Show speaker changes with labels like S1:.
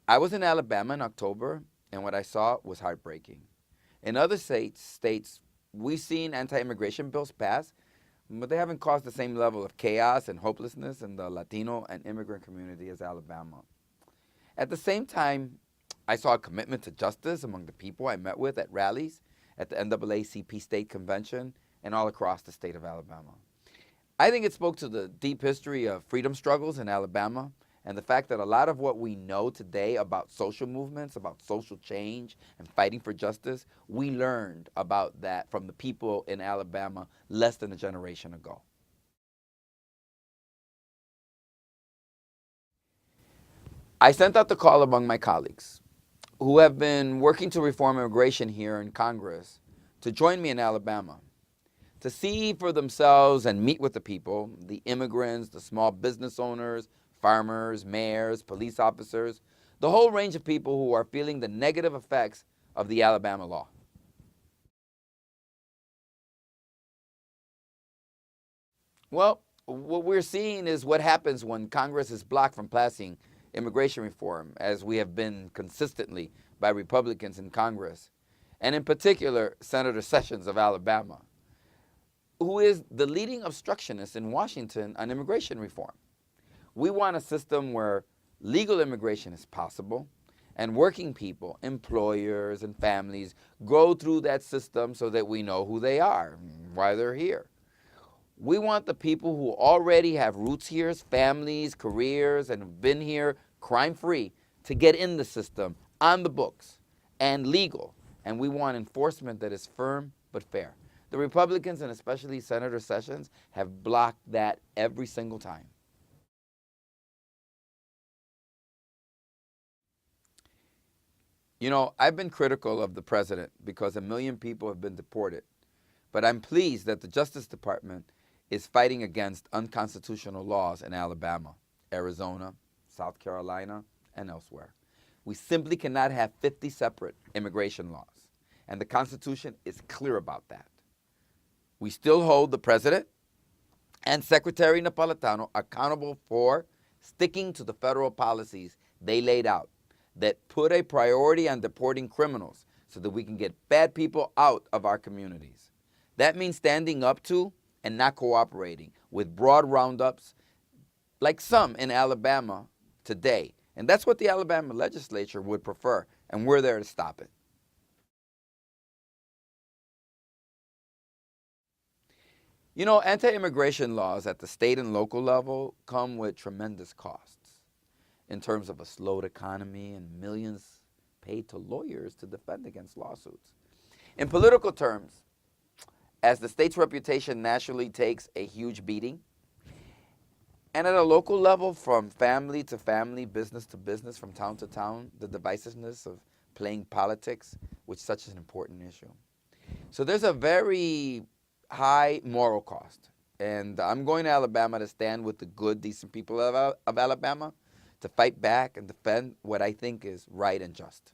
S1: I was in Alabama in October, and what I saw was heartbreaking. In other states, we've seen anti-immigration bills pass, but they haven't caused the same level of chaos and hopelessness in the Latino and immigrant community as Alabama. At the same time, I saw a commitment to justice among the people I met with at rallies, at the NAACP state convention, and all across the state of Alabama. I think it spoke to the deep history of freedom struggles in Alabama and the fact that a lot of what we know today about social movements, about social change, and fighting for justice, we learned about that from the people in Alabama less than a generation ago. I sent out the call among my colleagues who have been working to reform immigration here in Congress to join me in Alabama, to see for themselves and meet with the people, the immigrants, the small business owners, farmers, mayors, police officers, the whole range of people who are feeling the negative effects of the Alabama law. Well, what we're seeing is what happens when Congress is blocked from passing immigration reform, as we have been consistently by Republicans in Congress, and in particular, Senator Sessions of Alabama, who is the leading obstructionist in Washington on immigration reform. We want a system where legal immigration is possible and working people, employers, and families go through that system so that we know who they are, why they're here. We want the people who already have roots here, families, careers, and have been here crime-free to get in the system, on the books, and legal. And we want enforcement that is firm but fair. The Republicans, and especially Senator Sessions, have blocked that every single time. You know, I've been critical of the president because 1 million people have been deported. But I'm pleased that the Justice Department is fighting against unconstitutional laws in Alabama, Arizona, South Carolina, and elsewhere. We simply cannot have 50 separate immigration laws, and the Constitution is clear about that. We still hold the president and Secretary Napolitano accountable for sticking to the federal policies they laid out that put a priority on deporting criminals so that we can get bad people out of our communities. That means standing up to and not cooperating with broad roundups like some in Alabama today. And that's what the Alabama legislature would prefer, and we're there to stop it. You know, anti-immigration laws at the state and local level come with tremendous costs in terms of a slowed economy and millions paid to lawyers to defend against lawsuits. In political terms, as the state's reputation nationally takes a huge beating, and at a local level, from family to family, business to business, from town to town, the divisiveness of playing politics, which is such an important issue. So there's a very high moral cost. And I'm going to Alabama to stand with the good, decent people of Alabama to fight back and defend what I think is right and just.